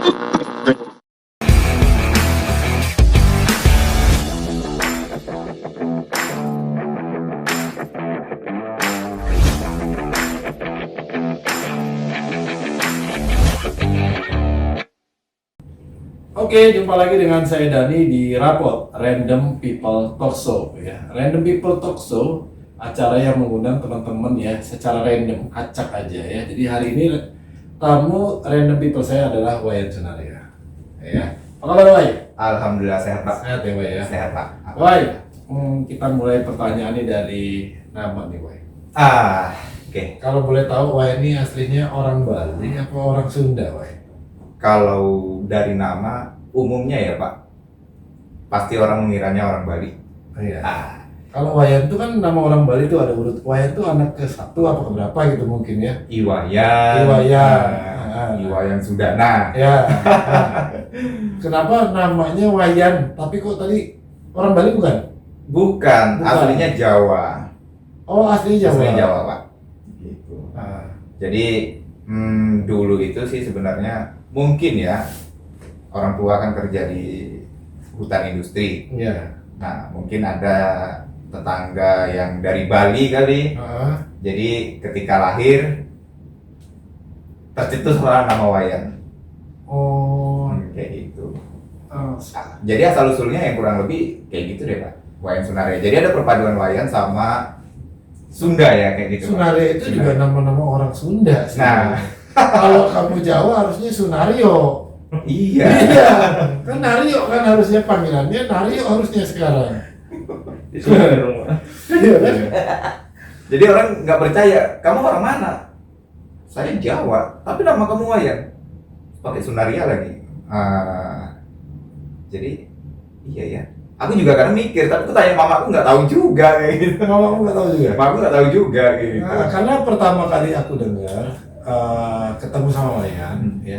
Oke, jumpa lagi dengan saya Dani di Rapot Random People Talk Show ya. Random People Talk Show acara yang mengundang teman-teman ya secara random, acak aja ya. Jadi hari ini tamu random people saya adalah Wayan Sunaria. Ya. Apa kabar Way? Alhamdulillah sehat Pak. Sehat ya Way ya. Sehat Pak. Way, kita mulai pertanyaan ini dari nama nih Way. Oke. Kalau boleh tahu Way ini aslinya orang Bali apa orang Sunda Way? Kalau dari nama umumnya ya Pak, pasti orang mengiranya orang Bali. Iya. Kalau Wayan itu kan nama orang Bali itu ada urut. Wayan itu anak ke-1 apa keberapa gitu mungkin ya? Iwayan. Iwayan Sudana. Ya. Kenapa namanya Wayan? Tapi kok tadi orang Bali bukan? Bukan. Aslinya Jawa. Oh, aslinya Jawa. Aslinya Jawa Pak. Gitu. Jadi dulu itu sih sebenarnya mungkin ya orang tua kan kerja di hutan industri. Iya. Nah mungkin ada tetangga yang dari Bali kali. Jadi ketika lahir tercetus nama Wayan. Oh. Kayak gitu. Jadi asal usulnya yang kurang lebih kayak gitu deh Pak. Wayan Sunaria. Jadi ada perpaduan Wayan sama Sunda ya kayak gitu. Sunaria itu juga nama-nama orang Sunda sih. Nah. Kalau kamu Jawa harusnya Sunario. Iya. Iya. Kan Nario kan harusnya panggilannya Nario harusnya sekarang. Iya kan? Jadi orang nggak percaya. Kamu orang mana? Saya Jawa. Tapi nama kamu Wayan. Pakai Sunaria lagi. Jadi iya ya. Aku juga kadang mikir, tapi aku tanya mamaku nggak tahu juga kayak gitu. Mamaku nggak tahu juga. Mamaku nggak tahu juga gitu. Karena pertama kali aku dengar ketemu sama Wayan, ya,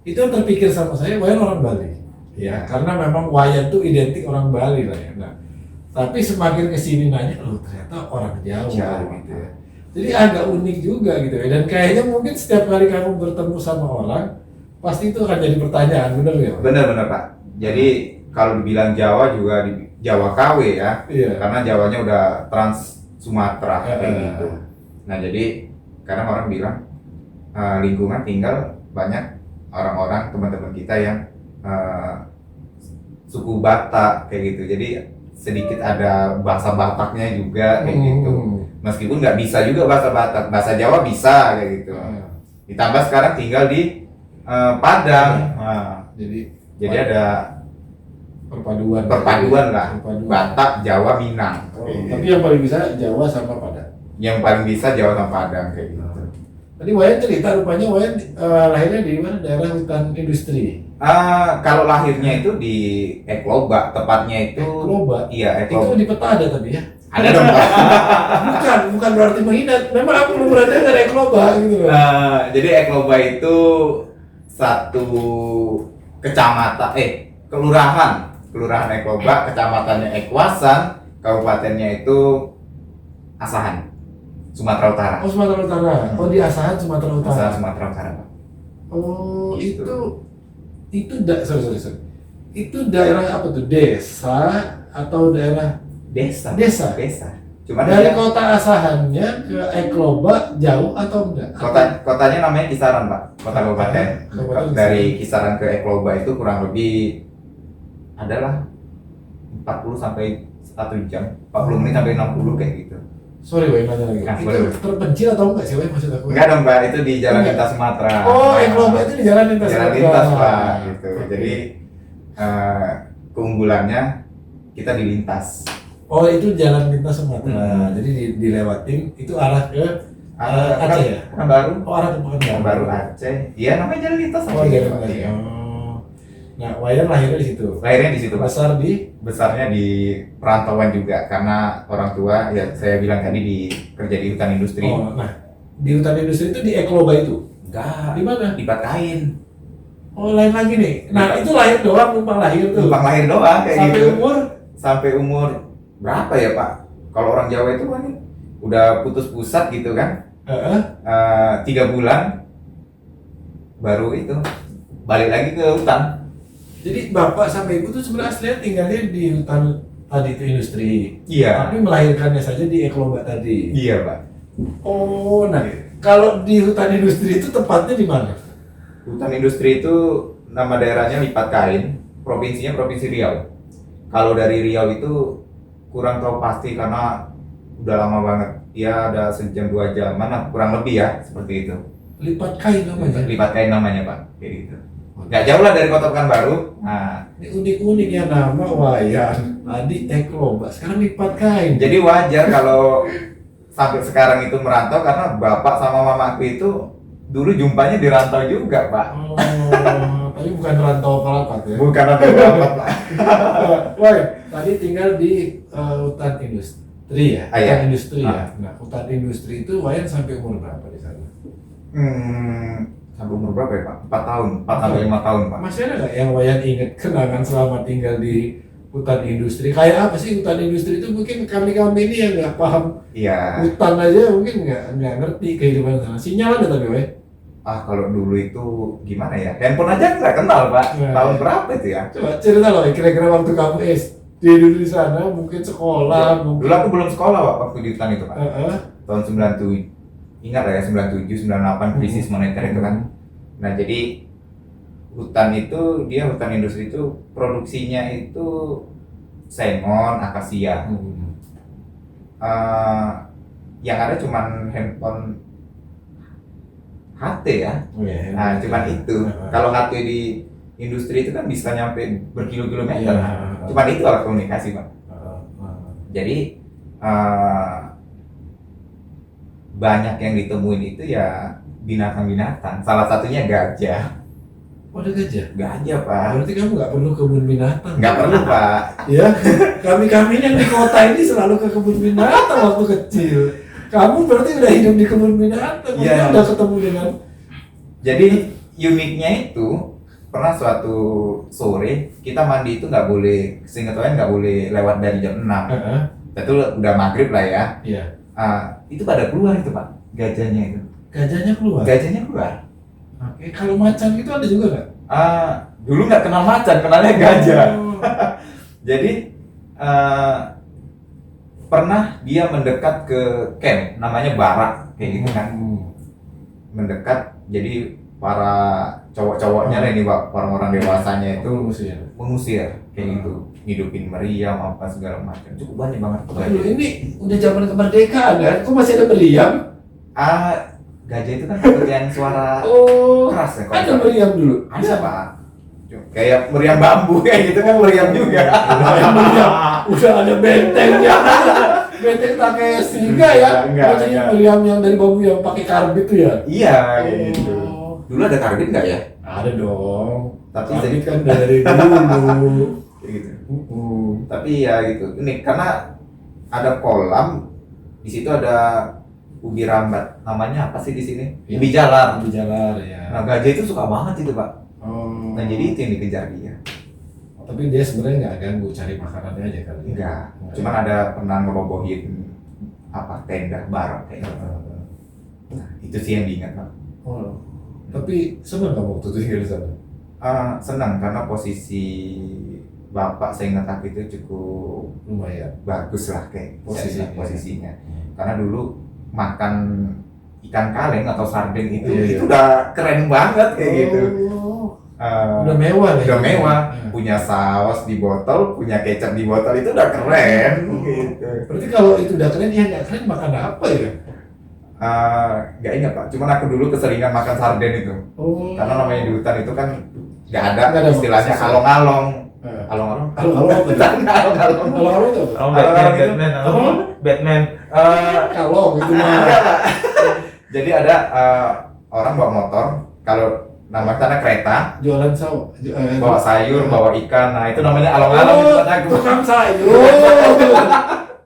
itu yang terpikir sama saya Wayan orang Bali, ya, karena memang Wayan tuh identik orang Bali lah ya. Nah, tapi semakin kesini nanya, loh ternyata orang Jawa gitu ya. Jadi agak unik juga gitu ya. Dan kayaknya mungkin setiap kali kamu bertemu sama orang, pasti itu akan jadi pertanyaan, bener ya? Bener Pak. Jadi kalau dibilang Jawa juga di Jawa KW ya, karena Jawanya udah Trans Sumatera kayak gitu. Nah jadi kadang orang bilang lingkungan tinggal banyak orang-orang teman-teman kita yang suku Batak kayak gitu. Jadi sedikit ada bahasa Bataknya juga kayak gitu. Meskipun nggak bisa juga bahasa Batak, bahasa Jawa bisa kayak gitu. Ditambah sekarang tinggal di Padang. Jadi ada perpaduan lah. Batak, Jawa, Minang. Tapi yang paling bisa Jawa sama Padang. Yang paling bisa Jawa sama Padang kayak gitu. Tadi Wayan cerita rupanya Wayan lahirnya di mana? Daerah hutan industri. Kalau lahirnya itu di Ekloba, tepatnya itu. Ekloba? Iya, Ekloba. Itu di peta ada tapi ya? Ada dong Pak. bukan berarti menghina. Memang aku belum pernah dengar Ekloba gitu loh. Jadi Ekloba itu satu kecamatan, kelurahan Ekloba, kecamatannya Ekwasan, kabupatennya itu Asahan, Sumatera Utara. Oh, Sumatera Utara. Oh, di Asahan Sumatera Utara. Asahan Sumatera Utara, Pak. Oh, Gitu. sorry. Itu daerah apa tuh? Desa atau daerah Desa. Cuma dari kota Asahannya ke Ekloba jauh atau enggak? Kotanya namanya Kisaran, Pak. Kota kabupaten. Dari Kisaran ke Ekloba itu kurang lebih adalah 40 sampai 1 jam, 40 menit sampai 60 kayak gitu. Sorry, Wei, nanya lagi. Itu terpencil atau enggak sih, Wei, maksud aku? Enggak dong, Mbak. Itu di Jalan Lintas Sumatera. Oh, Ekloba itu di Jalan Lintas Sumatera. Jalan Lintas, Pak. Gitu. Jadi keunggulannya kita dilintas. Oh, itu Jalan Lintas Sumatera. Jadi dilewatin itu arah ke Aceh ya? Pekanbaru. Oh, arah ke Pekanbaru Aceh. Iya, namanya Jalan Lintas. Oh, Jalan Lintas. Nah, Wayan lahirnya di situ. Lahirnya di situ, Pak. Besarnya di perantauan juga karena orang tua ya saya bilang tadi kerja di hutan industri. Oh, nah di hutan industri itu di Ekloba itu? Enggak. Di mana? Di Patkain. Oh, lain lagi nih. Nah, itu lahir doang, numpang lahir tuh. Numpang lahir doang kayak sampai gitu. Sampai umur berapa ya, Pak? Kalau orang Jawa itu kan udah putus pusat gitu kan. 3 bulan baru itu balik lagi ke hutan. Jadi bapak sama ibu tuh sebenarnya aslinya tinggalnya di hutan tadi itu industri. Iya. Tapi melahirkannya saja di Ekolomba tadi. Iya, Pak. Oh, nah kalau di hutan industri itu tepatnya di mana? Hutan industri itu nama daerahnya Lipat Kain, provinsinya Provinsi Riau. Kalau dari Riau itu kurang tahu pasti karena udah lama banget. Ya ada sejam 2 jam mana kurang lebih ya seperti itu. Lipat Kain namanya. Lipat Kain namanya, Pak. Kayak gitu. Nggak jauh lah dari Kota Pekanbaru. Nah, ini unik-unik ya nama Wayan. Tadi Ekolomba, sekarang Lipat Kain. jadi wajar kalau sampai sekarang itu merantau karena bapak sama mamaku itu dulu jumpanya di rantau juga, Pak. Oh, tapi bukan rantau palapat ya? Bukan rantau palapat, Pak. Wah, tadi tinggal di hutan industri ya? Iya. Hutan industri ya? Nah, hutan industri itu Wayan sampai umur berapa di sana? Sampai umur berapa ya, Pak? 4 tahun, 4 sampai 5 tahun, Pak. Masih ada nggak yang Wayan ingat kenangan selama tinggal di hutan industri? Kayak apa sih hutan industri itu? Mungkin kami-kami ini yang nggak paham Iya. hutan aja mungkin nggak ngerti kehidupan sana. Sinyal ada tapi Wayan? Kalau dulu itu gimana ya? Handphone aja nggak kenal, Pak. Nah, Tahun berapa itu ya? Coba cerita loh, kira-kira waktu kamu SD dulu di sana, mungkin sekolah, mungkin. Dulu aku belum sekolah, Pak, waktu di hutan itu, Pak. Tahun 97. Ingat lah ya, 97, 98 krisis moneter itu kan. Nah, jadi hutan itu, dia hutan industri itu produksinya itu sengon, akasia. Yang ada cuman handphone HT ya. Nah, cuman itu. Kalau HT di industri itu kan bisa nyampe berkilo-kilometer. Cuman itu alat komunikasi, Pak. Jadi banyak yang ditemuin itu ya binatang-binatang. Salah satunya gajah. Oh, ada gajah? Gajah, Pak. Berarti kamu nggak perlu kebun binatang? Nggak perlu, Pak. Ya, kami yang di kota ini selalu ke kebun binatang waktu kecil. Kamu berarti udah hidup di kebun binatang, Iya. udah ketemu dengan. Jadi uniknya itu pernah suatu sore kita mandi itu nggak boleh, seingat saya nggak boleh lewat dari jam 6. Itu udah maghrib lah ya. Iya. Itu pada keluar itu, Pak, gajahnya itu. Gajahnya keluar? Gajahnya keluar. Oke, kalau macan itu ada juga nggak? Dulu nggak kenal macan, kenalnya gajah. Oh. Jadi pernah dia mendekat ke camp, namanya barak kayak gitu kan. Mendekat, jadi para cowok-cowoknya lah ini, Pak, orang-orang dewasanya itu mengusir kayak gitu, hidupin meriam apa segala macam. Cukup banyak banget. Aduh, ini udah zaman kemerdekaan ya? Kok masih ada meriam? Gajah itu kan seperti yang suara keras ya. Ada meriam dulu? Ada, Pak. Kayak meriam bambu kayak gitu kan, meriam juga. Udah ada bentengnya. Benteng pakai singa ya? Enggak. Jadi meriam yang dari bambu yang pakai karbit tuh ya? Iya, kayak gitu. Dulu ada karbit nggak ya? Ada dong. Tapi karbit kan dari dulu. Kayak gitu. Tapi ya gitu. Ini karena ada kolam, di situ ada ubi rambat. Namanya apa sih di sini? Ubi jalar. Ubi jalar ya. Nah, gajah itu suka banget itu, Pak. Nah, jadi itu yang dikejar dia. Tapi dia sebenarnya nggak ganggu, cari makanannya aja kali. Enggak. Cuman ada pernah ngerobohin tenda barak kayak gitu. Nah, itu sih yang diingat, Pak. Tapi senang kamu waktu itu tinggal di sana? Senang karena posisi bapak saya ingat aku itu cukup lumayan bagus lah kayak posisinya. Karena dulu makan ikan kaleng atau sarden itu udah keren banget kayak gitu. Udah mewah Udah mewah. Punya saus di botol, punya kecap di botol, itu udah keren gitu. Berarti kalau itu udah keren, ya nggak keren makan apa ya? Nggak ingat, Pak. Cuman aku dulu keseringan makan sarden itu. Karena namanya di hutan itu kan nggak ada istilahnya along-along. Along-along itu Batman. Kalong itu mah. Jadi ada orang bawa motor, kalau nama sana kereta, jualan sawo, bawa sayur, bawa ikan. Nah, itu namanya along-along itu kataku. Tukang sayur.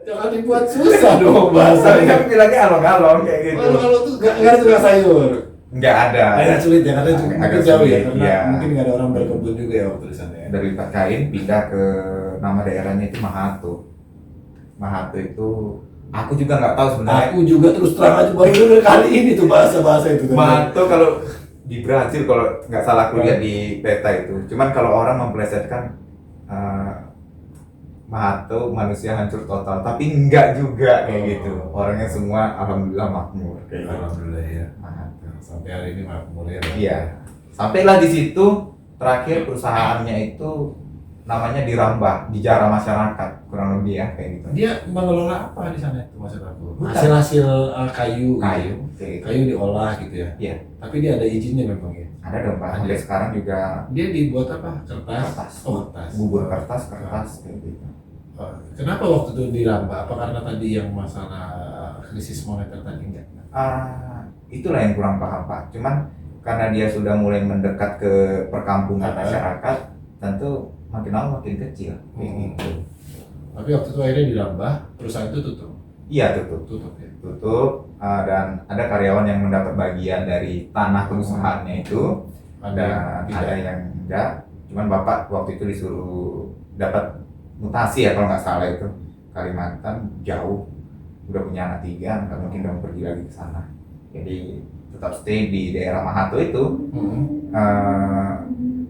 Jangan dibuat susah dong bahasa. Tapi kan bilangnya along-along kayak gitu. Along-along tuh nggak ada tukang sayur. Nggak ada. Agak sulit ya, karena agak jauh ya, karena iya. mungkin nggak ada orang berkebun juga ya waktu di sana ya. Dari Lipat Kain pindah ke nama daerahnya itu Mahato. Mahato itu aku juga nggak tahu sebenarnya. Aku juga terus terang aja baru dengar kali ini tuh bahasa itu. Mahato kalau di Brazil kalau nggak salah aku lihat di peta itu. Cuman kalau orang memplesetkan Mahathir manusia hancur total, tapi enggak juga kayak gitu. Orangnya semua alhamdulillah makmur kayak gitu. Alhamdulillah ya. Sampai hari ini makmur ya. Iya. Sampailah di situ terakhir perusahaannya itu namanya dirambah, dijarah masyarakat kurang lebih ya kayak gitu. Dia mengelola apa di sana itu maksud aku? Hutan. Hasil kayu. Kayu. Gitu. Kayu diolah gitu ya. Iya. Tapi dia ada izinnya memang ya. Ada dong Pak. Sampai sekarang juga Dia dibuat apa? Kertas. kertas. Oh, kertas. Bubur kertas kayak gitu. Kenapa waktu itu dirambah? Apa karena tadi yang masalah krisis moneter tadi enggak? Itulah yang kurang paham Pak. Cuman karena dia sudah mulai mendekat ke perkampungan masyarakat, tentu makin lama makin kecil. Gitu. Tapi waktu itu akhirnya dirambah, perusahaan itu tutup. Iya tutup ya. Tutup dan ada karyawan yang mendapat bagian dari tanah perusahaannya itu. Ada yang enggak. Cuman bapak waktu itu disuruh dapat mutasi ya kalau nggak salah itu, Kalimantan jauh, udah punya anak 3, nggak mungkin dong pergi lagi ke sana. Jadi tetap stay di daerah Mahathir itu.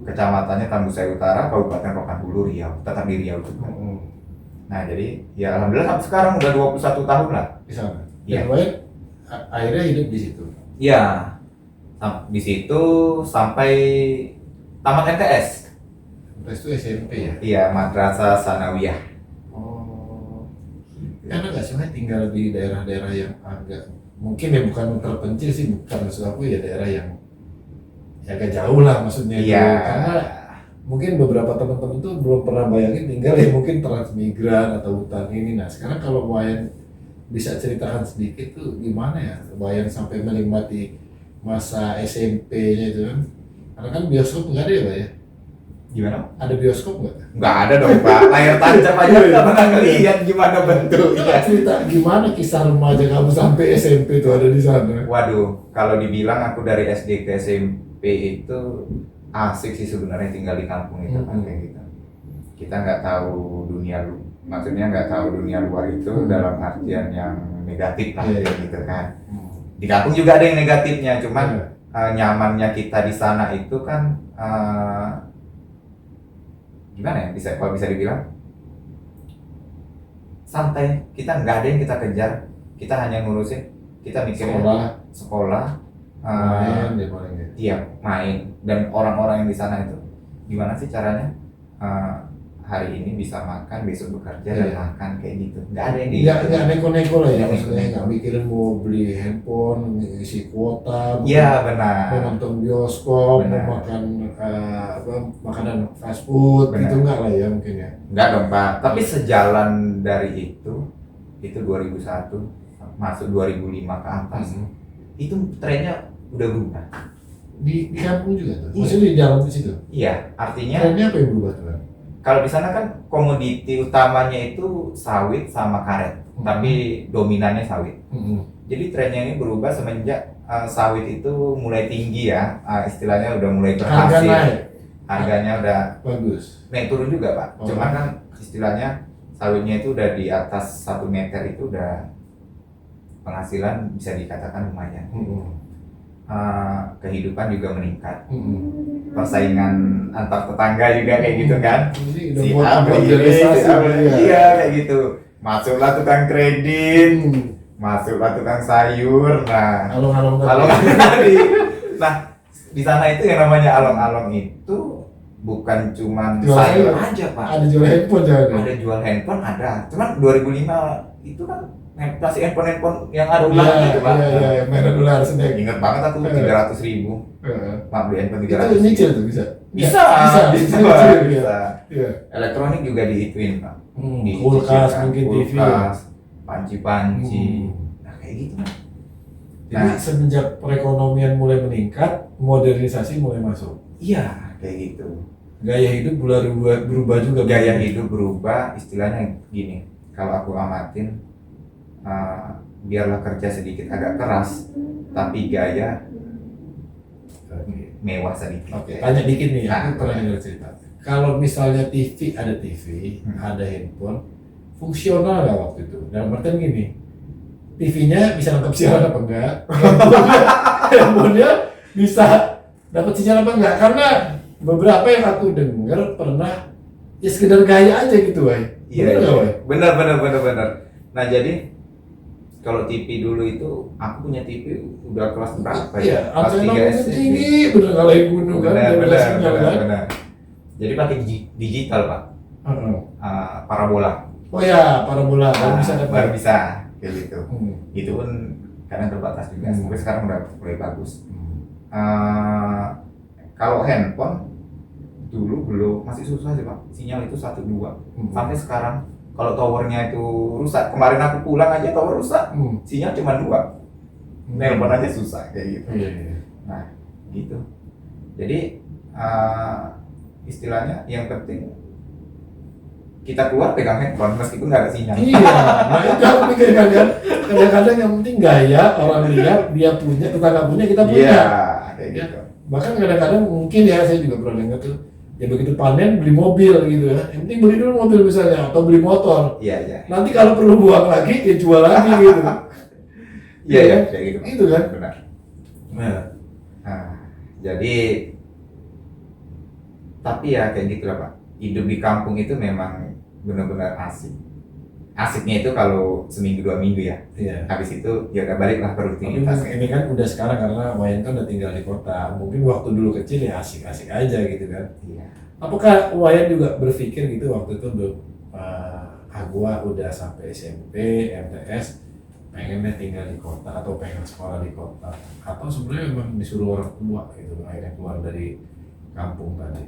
Kecamatannya Tambusai Utara, Kabupaten Rokan Hulu, Riau, tetap di Riau juga. Nah jadi ya alhamdulillah sampai sekarang udah 21 tahun lah di sana. Iya. Akhirnya hidup di situ. Iya, di situ sampai tamat MTS. MTS itu SMP ya? Iya, Madrasah Sanawiyah. Oh, enak nggak sih Mas tinggal di daerah-daerah yang agak mungkin ya bukan terpencil sih, bukan maksud aku ya daerah yang ya agak jauh lah maksudnya. Iya. Karena mungkin beberapa teman-teman tuh belum pernah bayangin tinggal ya mungkin transmigran atau hutan ini. Nah sekarang kalau Wayan bisa ceritakan sedikit tuh gimana ya Wayan sampai menikmati masa SMP-nya itu kan? Karena kan bioskop nggak ada ya Pak ya? Gimana? Ada bioskop nggak? Nggak ada dong Pak, layar tancap aja nggak pernah ngeliat gimana bentuknya. Cerita gimana kisah remaja kamu sampai SMP itu ada di sana? Waduh, kalau dibilang aku dari SD ke SMP itu asik sih sebenarnya tinggal di kampung itu kan kayak gitu. Kita nggak tahu dunia maksudnya nggak tahu dunia luar itu dalam artian yang negatif lah kayak gitu kan. Di kampung juga ada yang negatifnya, cuman nyamannya kita di sana itu kan gimana ya, kalau bisa dibilang santai, kita nggak ada yang kita kejar, kita hanya ngurusin, kita mikirin sekolah main, iya main, dan orang-orang yang di sana itu gimana sih caranya hari ini bisa makan, besok bekerja dan makan kayak gitu, nggak ada yang nggak neko-neko lah ya, maksudnya nggak mikirin mau beli handphone, isi kuota, iya benar, mau nonton bioskop, mau makan makanan fast food, gitu nggak lah ya mungkin ya. Nggak dong Pak, tapi sejalan dari itu 2001 masuk 2005 ke atas, itu trennya udah berubah. Di kampung juga tuh, maksudnya di dalam di situ. Iya, artinya. Trennya apa yang berubah tuh? Kalau di sana kan komoditi utamanya itu sawit sama karet, tapi dominannya sawit. Jadi trennya ini berubah semenjak sawit itu mulai tinggi ya, istilahnya udah mulai berhasil. Harganya udah bagus. Naik turun juga Pak. Cuman kan istilahnya sawitnya itu udah di atas 1 meter itu udah penghasilan bisa dikatakan lumayan. Kehidupan juga meningkat. Persaingan antar tetangga juga kayak gitu kan. Si A iya kayak gitu. Masuklah tukang kredit, masuklah tukang sayur. Nah, along-along tadi. Nah, di sana itu yang namanya along-along itu bukan cuma sayur aja Pak. Ada jual handphone ya. Ada jual handphone ada. Cuman 2005 itu kan masih handphone yang ada ularnya itu Pak. Iya, mainan ular sedang. Ingat banget aku 300.000. Pak beli handphone 300.000. Itu nyicil tuh bisa. Bisa. Iya. Elektronik juga diituin Pak. Kulkas mungkin TV. Panci-panci. Nah kayak gitu Pak. Jadi semenjak perekonomian mulai meningkat, modernisasi mulai masuk. Iya, kayak gitu. Gaya hidup berubah juga. Gaya hidup berubah, istilahnya gini. Kalau aku amatin, biarlah kerja sedikit agak keras, tapi gaya mewah sedikit. Oke. Tanya dikit nih, aku pernah dengar cerita. Kalau misalnya TV, ada handphone, fungsional nggak waktu itu? Dalam artian gini, TV-nya bisa nangkap siaran apa enggak? Handphonenya bisa dapat sinyal apa enggak? Karena beberapa yang aku dengar pernah ya sekedar gaya aja gitu, Wai. Iya, benar. Nah jadi kalau TV dulu itu aku punya TV udah kelas berapa ya? Iya, Kelas antena 3 mungkin SD. tinggi, bener ngalahin gunung kan, dia beda sinyal kan. Benar. Jadi pakai digital Pak, Heeh. parabola. Oh ya, parabola baru bisa dapat. Baru bisa kayak gitu. Hmm. Itu pun kadang terbatas juga. Sampai sekarang udah mulai bagus. Hmm. Kalau handphone dulu belum, masih susah sih Pak. Sinyal itu 1-2. Sampai sekarang kalau towernya itu rusak. Kemarin aku pulang aja tower rusak. Sinyal cuma 2. Nelpon aja susah kayak gitu. Iya. Nah, gitu. Jadi istilahnya yang penting kita keluar pegang handphone meskipun nggak ada sinyal. Iya, nah itu aku pikirkan kan. Kadang-kadang yang penting gaya orang lihat dia punya, tetangga punya, kita punya. Iya, kayak Ya. gitu. Bahkan kadang-kadang mungkin ya saya juga pernah dengar tuh, ya begitu panen beli mobil gitu ya. Yang penting beli dulu mobil misalnya atau beli motor. Iya. Nanti kalau perlu buang lagi ya jual lagi gitu. Iya, kayak gitu. Itu kan. Benar. Nah, Jadi tapi ya kayak gitu lah Pak. Hidup di kampung itu memang benar-benar asik. Asiknya itu kalau seminggu 2 minggu ya. iya. Habis itu ya udah baliklah ke Tapi rutinitas. ini kan udah sekarang karena Wayan kan udah tinggal di kota. Mungkin waktu dulu kecil ya asik-asik aja gitu kan. Iya. Apakah Wayan juga berpikir gitu waktu itu belum gua udah sampai SMP, MTS, pengen deh tinggal di kota atau pengen sekolah di kota, atau sebenarnya memang disuruh orang tua gitu akhirnya keluar dari kampung tadi?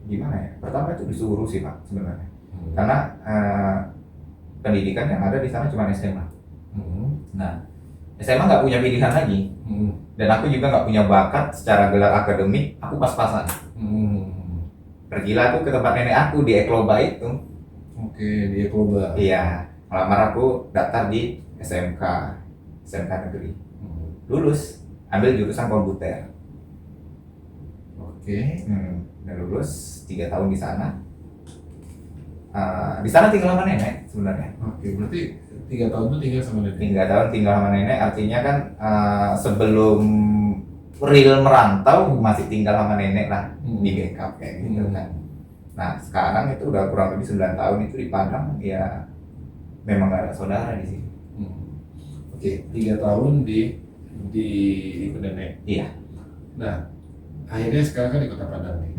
Gimana ya? Pertama itu disuruh sih Pak sebenarnya. Karena pendidikan yang ada di sana cuma SMA. Nah, SMA nggak punya pilihan lagi. Dan aku juga nggak punya bakat secara gelar akademik. Aku pas-pasan. Pergilah aku ke tempat nenek aku di Ekloba itu. Oke, di Ekloba. Iya, melamar aku daftar di SMK negeri. Lulus, ambil jurusan komputer. Oke. Dan lulus 3 tahun di sana. Di sana tinggal sama nenek sebenarnya. Oke, berarti 3 tahun itu tinggal sama nenek. 3 tahun tinggal sama nenek, artinya kan sebelum real merantau masih tinggal sama nenek lah, di backup kayak gitu kan. Nah sekarang itu udah kurang lebih 9 tahun itu di Padang, ya memang gak ada saudara di sini. Oke, 3 tahun di ikut nenek. Iya. Nah, akhirnya sekarang kan di Kota Padang nih.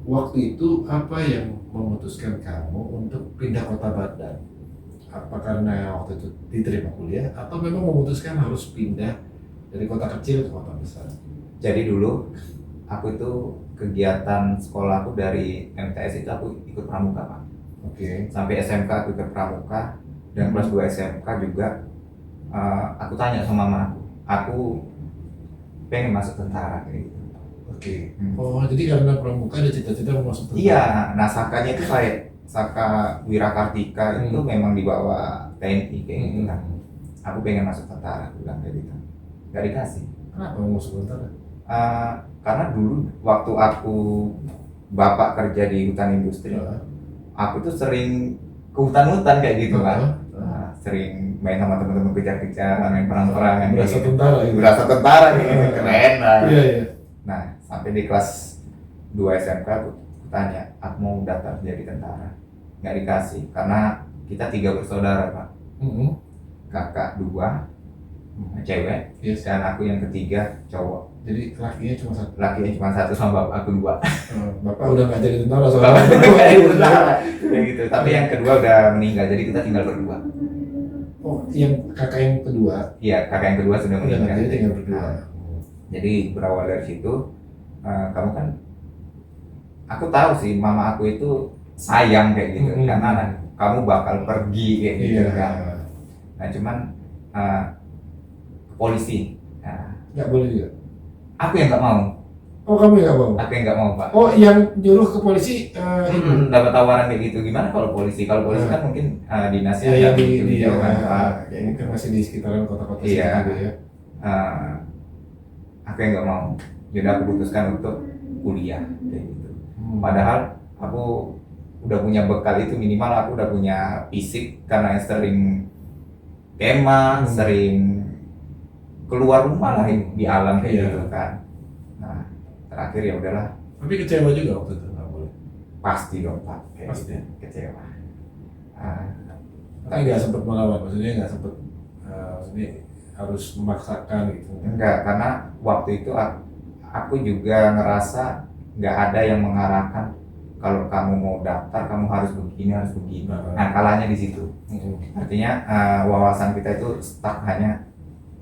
Waktu itu apa yang memutuskan kamu untuk pindah Kota Padang? Apa karena waktu itu diterima kuliah atau memang memutuskan harus pindah dari kota kecil ke kota besar? Jadi dulu aku itu kegiatan sekolahku dari MTS itu aku ikut pramuka Pak. Oke. Sampai SMK aku ikut pramuka, dan kelas 2 SMK juga aku tanya sama mama aku pengen masuk tentara kayak gitu. Oke. Oh, jadi karena pramuka ada cita-cita mau masuk tentara? Iya, nah sakanya itu Saka Wirakartika itu memang dibawa TNI kayak gitu kan. Aku pengen masuk tentara, bilang kayak gitu. Gak dikasih. Kenapa mau masuk tentara? Karena dulu waktu aku bapak kerja di hutan industri, aku tuh sering ke hutan-hutan kayak gitu kan. Sering main sama teman-teman kejar-kejaran, main perang-perangan. Berasa tentara gitu. Berasa tentara gitu, keren lah. Iya. Nah, sampai di kelas 2 SMK aku tanya, aku mau daftar jadi tentara. Nggak dikasih, karena kita 3 bersaudara Pak. Kakak 2 cewek, dan aku yang ketiga cowok. Jadi lakinya cuma 1? Lakinya cuma 1 sama bapak aku 2. Bapak udah nggak jadi tentara Bapak soalnya. nggak jadi tentara. Kayak gitu. Tapi yang kedua udah meninggal, jadi kita tinggal berdua. Oh, yang kakak yang kedua? Iya, kakak yang kedua sudah meninggal. Jadi tinggal berdua. Jadi berawal dari situ, kamu kan, aku tahu sih mama aku itu sayang kayak gitu, karena kamu bakal pergi kayak gitu kan. Nah cuman ke polisi, nggak boleh juga? aku yang nggak mau. Oh, kamu yang nggak mau? Aku yang nggak mau Pak. Oh, yang nyuruh ke polisi dapat tawaran kayak gitu. Gimana kalau polisi? Kalau polisi kan mungkin dinasnya ya, di ya, kayak mungkin masih di sekitaran kota-kota iya. gitu ya. Aku yang nggak mau. Jadi aku putuskan untuk kuliah kayak gitu. Padahal aku udah punya bekal itu, minimal aku udah punya fisik karena sering kemah, sering keluar rumah lah di alam kayak Iya. gitu kan. Nah terakhir ya udahlah, Tapi kecewa juga waktu itu nggak boleh. pasti dong Pak, kayak Pasti. gitu, kecewa. Nah, Tapi nggak sempat melawan, maksudnya nggak sempat, maksudnya harus memaksakan gitu. enggak, karena waktu itu aku juga ngerasa nggak ada yang mengarahkan kalau kamu mau daftar kamu harus begini harus begini. Nah kalahnya di situ. Artinya wawasan kita itu stuck hanya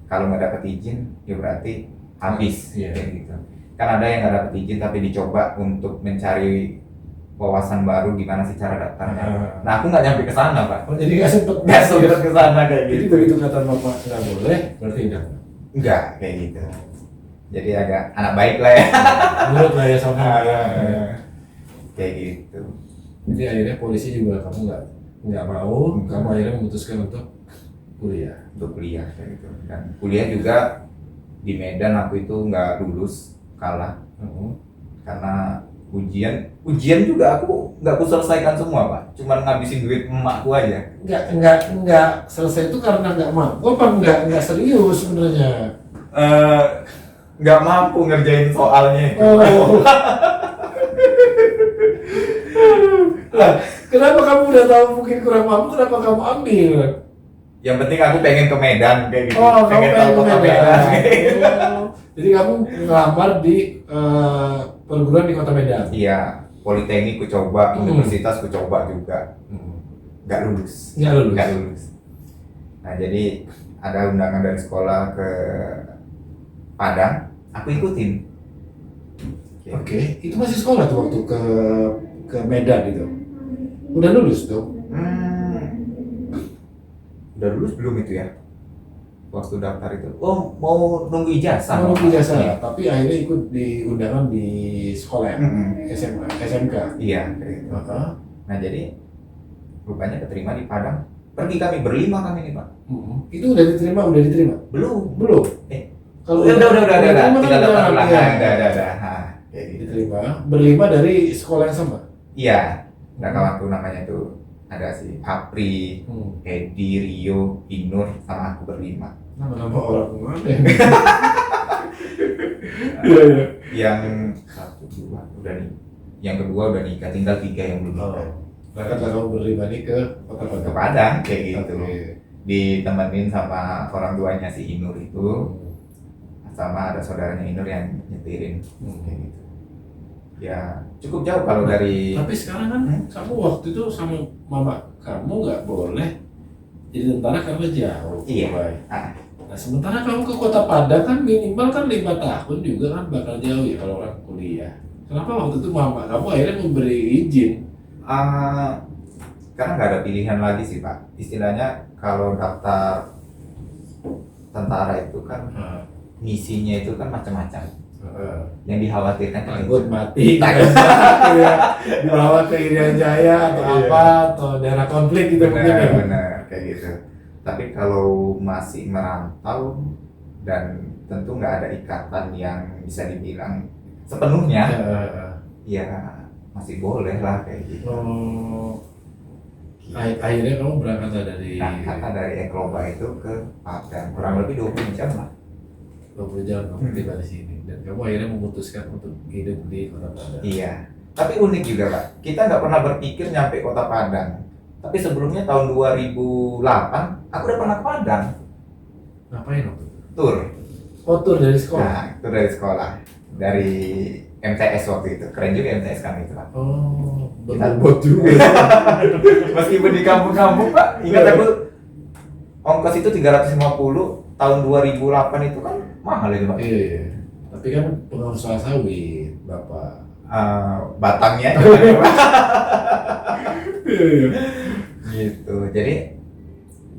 kalau nggak dapat izin ya berarti habis. Iya. Kayak gitu. Kan ada yang nggak dapat izin tapi dicoba untuk mencari wawasan baru gimana sih cara daftarnya. Nah aku nggak nyampe ke sana Pak. Oh, jadi nggak sempet Ke sana kayak Jadi gitu. begitu kata bapak nggak boleh, berarti enggak. Enggak kayak gitu. Jadi agak anak baik lah ya. Menurut lah ya sama. Kayak gitu. Jadi akhirnya polisi juga kamu nggak mau, Enggak. kamu akhirnya memutuskan untuk kuliah. Untuk kuliah kayak gitu. Dan kuliah juga di Medan aku itu nggak lulus, kalah karena ujian juga aku nggak aku selesaikan semua Pak, cuman ngabisin duit emakku aja. Nggak selesai itu karena nggak mampu apa nggak serius sebenarnya. Nggak mampu ngerjain soalnya. Oh. Lah, kenapa kamu udah tahu mungkin kurang mampu, kenapa kamu ambil? Yang penting aku pengen ke Medan kayak gitu. Oh, kamu pengen tahu pengen kota ke Medan. Medan. Oh. Jadi kamu ngelamar di perguruan di Kota Medan. Iya, politeknik ku coba, Hmm. universitas ku coba juga, nggak lulus. Nggak lulus. Nggak lulus. Nah jadi ada undangan dari sekolah ke Padang, aku ikutin. Oke, itu masih sekolah tuh waktu ke Medan itu. Udah lulus tuh. Udah lulus belum itu ya? Waktu daftar itu. Oh, mau nunggu ijazah. Mau ijazah, Iya. tapi akhirnya ikut di undangan di sekolah ya? SMA, SMK. Iya, kayak gitu. Nah, jadi rupanya keterima di Padang. Pergi kami berlima kami nih, Pak. Itu udah diterima? Belum. Belum. Kalau Udah udah. diterima kan Tinggal daftar ulang. iya. Udah. Nah, kayak gitu. Diterima, berlima dari sekolah yang sama. Iya. Nah, kawanku namanya itu ada si Apri, Edi, Rio, Inur, sama aku berlima. Nama-nama orang mana ya? Iya. Yang satu dua udah nih, yang kedua udah nikah, tinggal 3 yang belum nikah. Berangkatlah kamu berlima nih ke Kota Ke Padang. Padang kayak gitu. Oke. Ditemenin sama orang tuanya si Inur itu, sama ada saudaranya Inur yang nyetirin kayak gitu. Ya cukup jauh kalau dari. Tapi sekarang kan kamu waktu itu sama mama kamu nggak boleh jadi tentara karena jauh. Iya. Baik. Ah. Nah sementara kamu ke Kota Padang kan minimal kan 5 tahun juga kan bakal jauh ya kalau orang kuliah. Kenapa waktu itu mama kamu akhirnya memberi izin? Karena nggak ada pilihan lagi sih Pak. Istilahnya kalau daftar tentara itu kan misinya itu kan macam-macam. Yang dikhawatirkan kan Takut itu. mati, dibawa ke Irian Jaya atau apa atau daerah konflik gitu mungkin ya. Benar kayak gitu. Tapi kalau masih merantau dan tentu nggak ada ikatan yang bisa dibilang sepenuhnya, ya masih boleh lah kayak gitu. Oh. Akhirnya kamu berangkat dari Kata dari Ekloba itu ke Padang kurang lebih 20 jam lah. 20 jam kamu tiba di sini dan kamu akhirnya memutuskan untuk hidup di Kota Padang. Iya. Tapi unik juga Pak. Kita nggak pernah berpikir nyampe Kota Padang. Tapi sebelumnya tahun 2008 aku udah pernah ke Padang. Ngapain waktu itu? Tur. Oh, tur dari sekolah. Nah, tur dari sekolah. Dari MTS waktu itu. Keren juga MTS kami itu Pak. Oh, berbobot juga. Meskipun di kampung-kampung Pak, ingat aku ongkos itu 350 tahun 2008 itu kan mahal itu Pak. Iya. Tapi kan pengusaha sawit, Bapak. Batangnya Iya. gitu. Jadi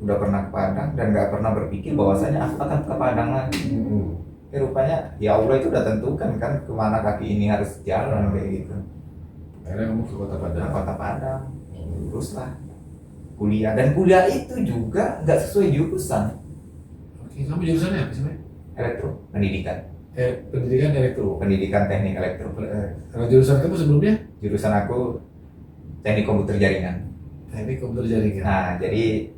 udah pernah ke Padang dan nggak pernah berpikir bahwasanya aku akan ke Padang lagi. Rupanya ya Allah itu udah tentukan kan kemana kaki ini harus jalan kayak gitu. Akhirnya kamu ke Kota Padang. Nah, Kota Padang, lulus lah kuliah dan kuliah itu juga nggak sesuai jurusan. Oke, kamu jurusannya apa sih, Pak? Elektro, pendidikan, Pendidikan elektro. pendidikan teknik elektro. Kalau jurusan kamu sebelumnya? Jurusan aku teknik komputer jaringan. Teknik komputer jaringan. Nah, jadi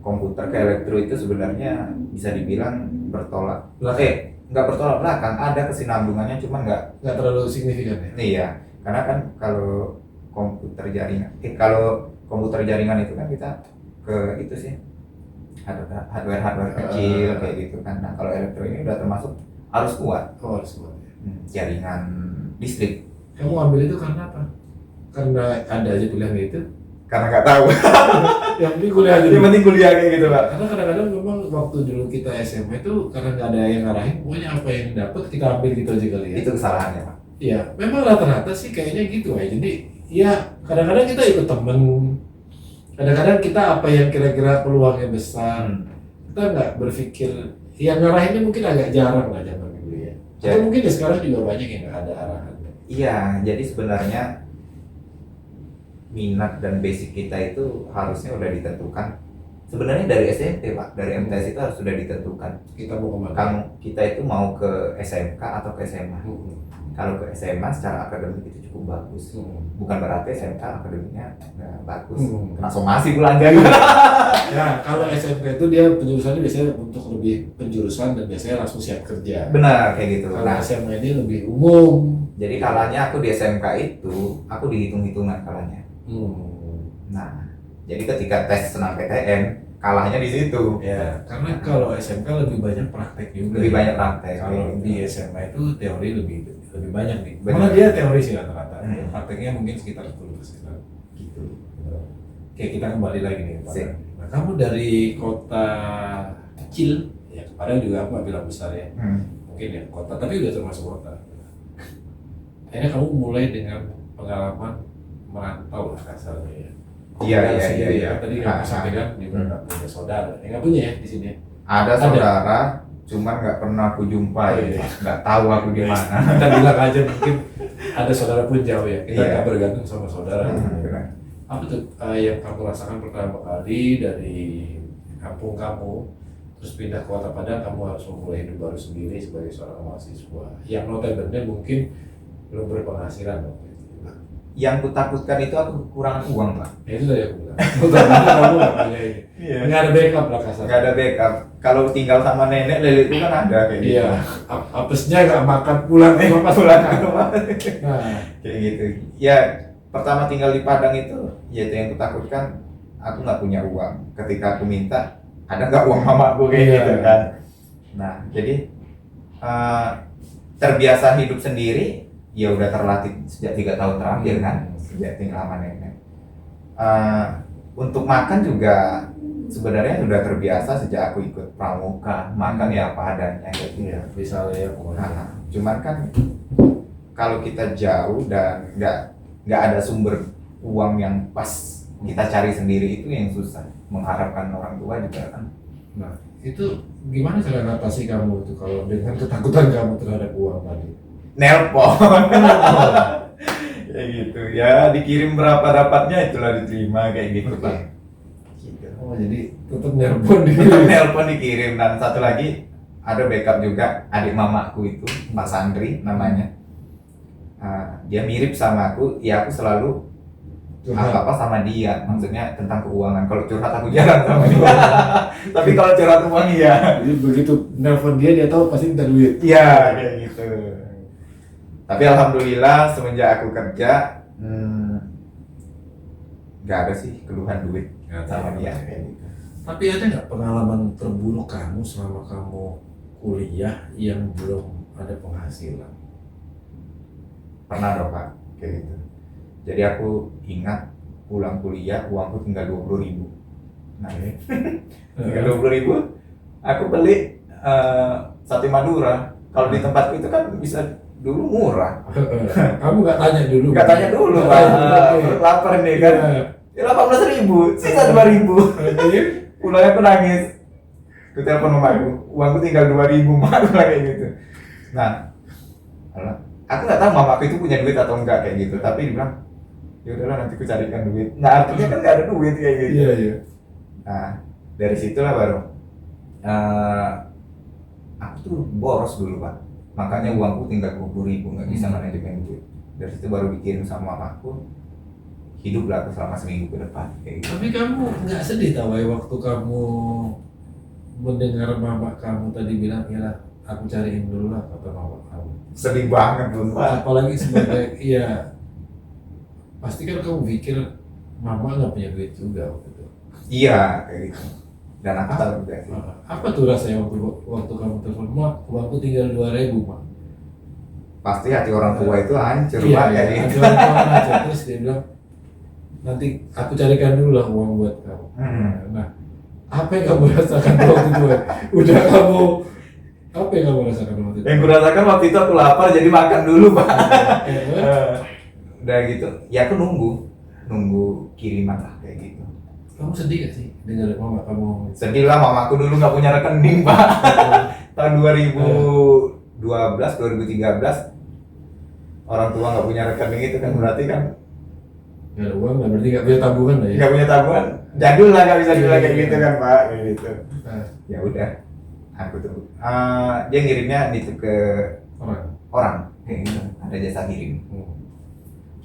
komputer ke elektro itu sebenarnya bisa dibilang bertolak. Belakang. Nggak bertolak belakang, ada kesinambungannya, cuma nggak terlalu signifikan ya. Iya, karena kan kalau kalau komputer jaringan itu kan kita ke itu sih, hardware kecil kayak gitu kan. Nah kalau elektro ini udah termasuk harus kuat. Harus kuat ya. Jaringan listrik. Kamu ambil itu karena apa? Karena ada aja kuliah gitu? Karena nggak tahu. Yang penting kuliah aja. Yang penting kuliah kayak gitu Pak. Karena kadang-kadang memang waktu dulu kita SMA itu karena nggak ada yang ngarahin, pokoknya apa yang dapat kita ambil gitu aja kali ya. Itu kesalahannya Pak. Iya, memang rata-rata sih kayaknya gitu ya. Jadi ya kadang-kadang kita ikut temen, kadang-kadang kita apa yang kira-kira peluangnya besar, kita nggak berpikir. Yang ngarahinnya mungkin agak jarang lah zaman dulu ya. Atau mungkin ya sekarang juga banyak yang nggak ada arahan. Iya, jadi sebenarnya minat dan basic kita itu harusnya udah ditentukan. Sebenarnya dari SMP Pak, dari MTS itu harus sudah ditentukan. Kita mau kemana? Kita itu mau ke SMK atau ke SMA. Kalau ke SMA secara akademik itu cukup bagus. Bukan berarti SMK akademiknya nggak bagus. Kena somasi pulang jadi. Ya, kalau SMK itu dia penjurusannya biasanya untuk lebih penjurusan dan biasanya langsung siap kerja. Benar kayak gitu. Kalau SMA ini lebih umum. Jadi kalanya aku di SMK itu aku dihitung-hitungan kalanya. Nah, jadi ketika tes SNMPTN kalahnya di situ. Ya, karena kalau SMK lebih banyak praktek juga. Lebih banyak praktek. Kalau di SMA itu teori lebih banyak nih. Malah dia teori sih rata-rata. Prakteknya mungkin sekitar 10% gitu. Oke, kita kembali lagi nih Pak. Nah, kamu dari kota kecil, ya padahal juga aku nggak bilang besar ya. Mungkin ya kota, tapi udah termasuk kota. Akhirnya kamu mulai dengan pengalaman merantau lah kasarnya ya. Iya. Tadi kamu sampaikan di mana punya saudara. Nggak punya ya di sini. Ada saudara, cuman nggak pernah aku jumpai. Nggak tahu aku di mana. Kita bilang aja mungkin ada saudara pun jauh ya. Kita nggak bergantung sama saudara. Apa tuh yang kamu rasakan pertama kali dari kampung kamu, terus pindah ke Kota Padang, kamu harus memulai hidup baru sendiri sebagai seorang mahasiswa yang notabene mungkin belum berpenghasilan waktu itu. Yang kutakutkan itu aku kekurangan uang Pak. Ya itu tadi aku bilang. Notabene kamu nggak punya ini. Nggak ada backup lah kasar. Nggak ada backup. Kalau tinggal sama nenek lele itu kan ada kayak gitu. Iya. Apesnya nggak makan pulang ke rumah. Nah, kayak gitu. Ya pertama tinggal di Padang itu, ya itu yang kutakutkan. Aku nggak punya uang. Ketika aku minta, ada nggak uang mamaku kayak gitu kan. Nah jadi terbiasa hidup sendiri, ya udah terlatih sejak 3 tahun terakhir kan, sejak tinggal sama nenek. Untuk makan juga sebenarnya sudah terbiasa sejak aku ikut pramuka, makan ya apa adanya gitu. Iya, misalnya cuman kan kalau kita jauh dan nggak ada sumber uang yang pas kita cari sendiri, itu yang susah. Mengharapkan orang tua juga kan. Nah, itu gimana cara ngatasi kamu tuh kalau dengan ketakutan kamu terhadap uang tadi? Nelpon. Kayak gitu. Ya dikirim berapa dapatnya itulah diterima kayak gitu Pak. Gitu. Oh, jadi tetap nelpon dikirim. Dan satu lagi ada backup juga, adik mamaku itu Mas Andri namanya. Dia mirip sama aku, ya aku selalu apa sama dia, maksudnya tentang keuangan. Kalau curhat aku jarang sama dia. Tapi kalau curhat uang iya. Jadi begitu nelpon dia tahu pasti minta duit. Iya kayak gitu. Tapi alhamdulillah semenjak aku kerja nggak ada sih keluhan duit sama dia kayak gitu. Tapi ada nggak pengalaman terburuk kamu selama kamu kuliah yang belum ada penghasilan? Pernah dong Pak kayak gitu. Jadi aku ingat pulang kuliah uangku tinggal 20.000. Nah, tinggal 20.000. Aku beli sate Madura. Kalau di tempatku itu kan bisa dulu murah. Kamu nggak tanya dulu? Nggak tanya dulu Pak. Lapar nih kan. Ya 18.000, sisa 2.000. Pulangnya aku nangis. Aku telepon mamaku, uangku tinggal 2.000 mak kayak gitu. Nah, aku nggak tahu mamaku itu punya duit atau enggak kayak gitu. Tapi dia bilang, ya udahlah nanti aku carikan duit. Nah artinya kan nggak ada duit kayak gitu. Iya. Nah dari situlah baru aku tuh boros dulu Pak. Makanya uangku tinggal 20.000, nggak bisa manajemen duit. Dari situ baru dikirim sama mamaku. Hiduplah aku selama seminggu ke depan kayak gitu. Tapi kamu nggak sedih tahu waktu kamu mendengar mama kamu tadi bilang, ya aku cariin dulu lah kata mama kamu. Sedih banget tuh Pak. Apalagi sebagai, iya, pasti kan kamu pikir mama nggak punya duit juga waktu itu. Iya kayak gitu. Dan aku tahu juga sih. Apa tuh rasanya waktu kamu telepon, Mak, uangku tinggal 2.000, Mak. Pasti hati orang tua itu hancur Iya, Pak iya, kayak gitu. ada orang tua aja. Terus dia bilang, nanti aku carikan dulu lah uang buat kamu. Nah, apa yang kamu rasakan waktu itu? Udah kamu, apa yang kamu rasakan waktu itu? Yang kurasakan waktu itu aku lapar jadi makan dulu Pak. Udah gitu, ya aku nunggu kiriman lah kayak gitu. Kamu sedih gak sih dengar mama kamu ngomong itu? Sedih lah, mamaku dulu nggak punya rekening Pak. Tahun 2012, 2013 orang tua nggak punya rekening itu kan berarti kan Gak ada uang, berarti gak punya tabungan lah ya? nggak punya tabungan, jadul lah, nggak bisa dibilang kayak gitu kan Pak, kayak gitu. Ya udah, aku tuh dia ngirimnya itu ke orang kayak gitu, ada jasa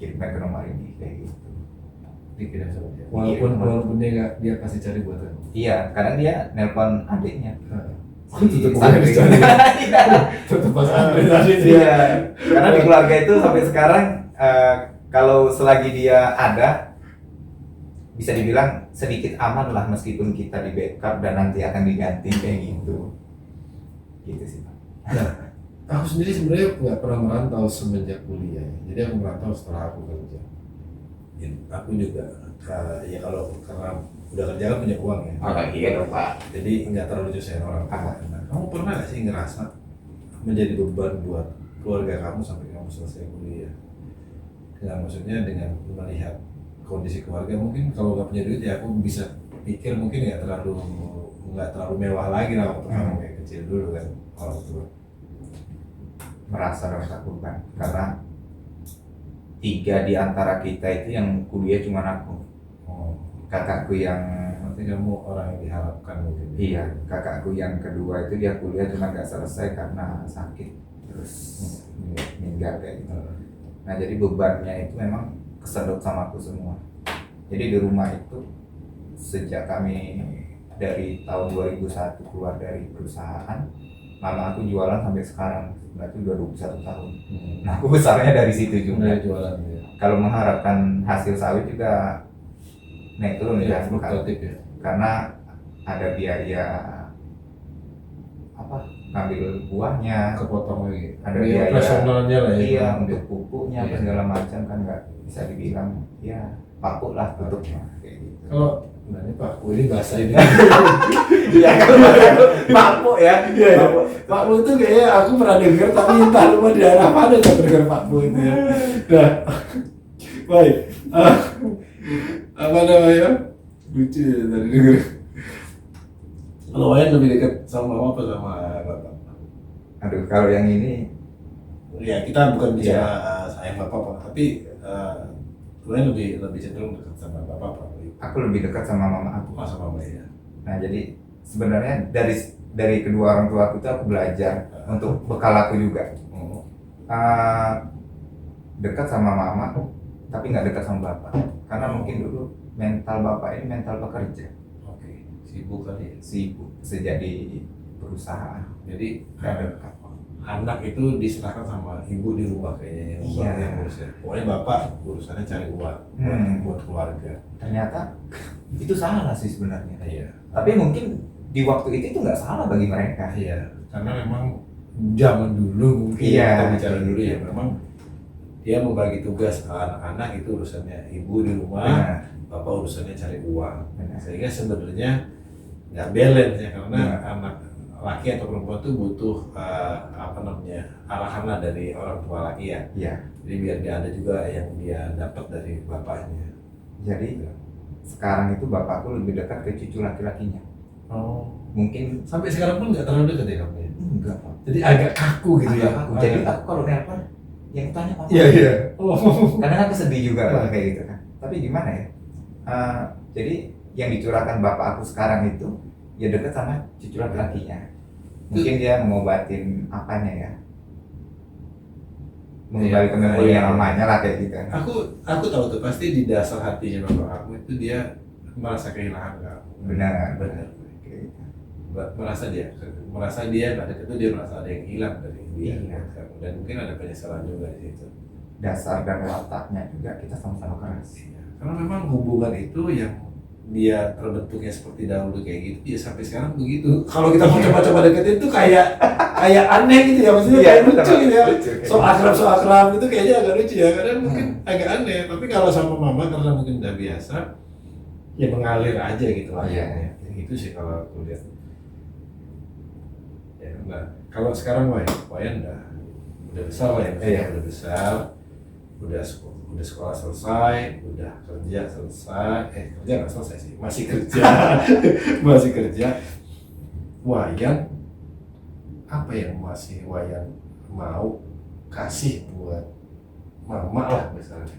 kirimkan ke nomor ini kayak gitu. Dikirim sama dia. Walaupun dia kasih cari buat kamu. Iya, kadang dia nelpon adiknya. Tetep pas Andre tadi. Iya, karena di keluarga itu sampai sekarang kalau selagi dia ada, bisa dibilang sedikit aman lah meskipun kita di backup dan nanti akan diganti kayak gitu. Gitu sih Pak. Nah, aku sendiri sebenarnya nggak pernah merantau semenjak kuliah. Jadi aku merantau setelah aku kerja. Ya, aku juga ya kalau karena udah kerja kan punya uang ya. Oh iya dong Pak. Jadi nggak terlalu nyusahin orang tua. Nah, kamu pernah nggak sih ngerasa menjadi beban buat keluarga kamu sampai kamu selesai kuliah? Nah, maksudnya dengan melihat kondisi keluarga, mungkin kalau nggak punya duit ya aku bisa pikir mungkin nggak terlalu mewah lagi lah waktu kamu kayak kecil dulu kan orang tua. Merasa rasa beban karena 3 di antara kita itu yang kuliah cuma aku. Kakakku yang Nanti kamu orang yang diharapkan mungkin. iya, kakakku yang kedua itu dia kuliah cuma gak selesai karena sakit terus meninggal kayak gitu. Nah jadi bebannya itu memang kesedot sama aku semua. Jadi di rumah itu sejak kami dari tahun 2001 keluar dari perusahaan, mama aku jualan sampai sekarang, berarti udah 21 tahun. Nah aku besarnya dari situ juga. Jualan ya. Kalau mengharapkan hasil sawit juga naik turun ya, fluktuatif ya. karena ada biaya apa ngambil buahnya, Kepotong lagi. ada biaya operasionalnya lah ya. iya untuk pupuknya Iya. segala macam kan nggak bisa dibilang ya pakuk lah tutupnya kayak gitu. Kalau nah ini Pak, ini bahasa ini. Iya kalau pakuk ya. Iya, iya. Pak Bu itu kayaknya aku pernah dengar tapi entah lupa di daerah mana saya dengar Pak Bu itu ya. Nah, baik. Apa namanya? Lucu ya tadi dengar. Kalau Wayan lebih dekat sama mama apa sama bapak? Aduh kalau yang ini Ya kita bukan bicara sayang bapak Pak, tapi Wayan lebih cenderung dekat sama bapak Pak. aku lebih dekat sama mama aku. Sama mama ya. Nah jadi sebenarnya dari kedua orang tua aku itu aku belajar untuk bekal aku juga. Dekat sama mama tapi nggak dekat sama bapak karena mungkin dulu mental bapak ini mental pekerja. Oke, sibuk kali ya. Sibuk sejadi perusahaan. Jadi anak itu diserahkan sama ibu di rumah kayaknya yang ngurusnya. Pokoknya bapak urusannya cari uang buat keluarga. Ternyata itu salah sih sebenarnya. Iya. Tapi mungkin di waktu itu nggak salah bagi mereka. Iya. Karena memang zaman dulu mungkin kita bicara dulu ya memang dia membagi tugas anak-anak itu urusannya ibu di rumah, bapak urusannya cari uang. Sehingga sebenarnya nggak balance ya karena anak laki atau perempuan tuh butuh arahan lah dari orang tua laki ya. Iya. Jadi biar dia ada juga yang dia dapat dari bapaknya. Jadi sekarang itu bapakku lebih dekat ke cucu laki-lakinya. Oh. Mungkin Sampai sekarang pun nggak terlalu dekat ya kamu ya? enggak Pak. Jadi agak kaku gitu ya. Kaku. Jadi aku kalau nelpon yang tanya apa? Iya. Oh. Kadang aku sedih juga Pak kayak gitu kan. Tapi gimana ya? Jadi yang dicurahkan bapak aku sekarang itu ya dekat sama cucu laki-lakinya. Mungkin dia mengobatin apanya ya, mengembalikan memori yang lamanya lah kayak gitu. Aku tahu tuh pasti di dasar hatinya bapak aku itu dia merasa kehilangan kamu. Benar. Benar. merasa dia nggak dekat itu, dia merasa ada yang hilang dari dia. Iya. Dan mungkin ada penyesalan juga di situ. Dasar dan wataknya juga kita sama-sama keras. Iya. Karena memang hubungan itu yang dia terbentuknya seperti dahulu kayak gitu ya sampai sekarang begitu. Kalau kita mau coba-coba deketin tuh kayak aneh gitu ya, maksudnya kayak lucu gitu ya. So akrab itu kayaknya agak lucu ya, karena mungkin agak aneh. Tapi kalau sama mama karena mungkin udah biasa, ya mengalir aja gitu lah ya. Itu sih kalau aku lihat. Ya, nah, kalau sekarang Wayan udah besar lah ya, udah besar, udah sekolah selesai, udah kerja selesai, kerja nggak selesai sih, masih kerja, masih kerja. Wayan, apa yang masih Wayan mau kasih buat mama lah misalnya?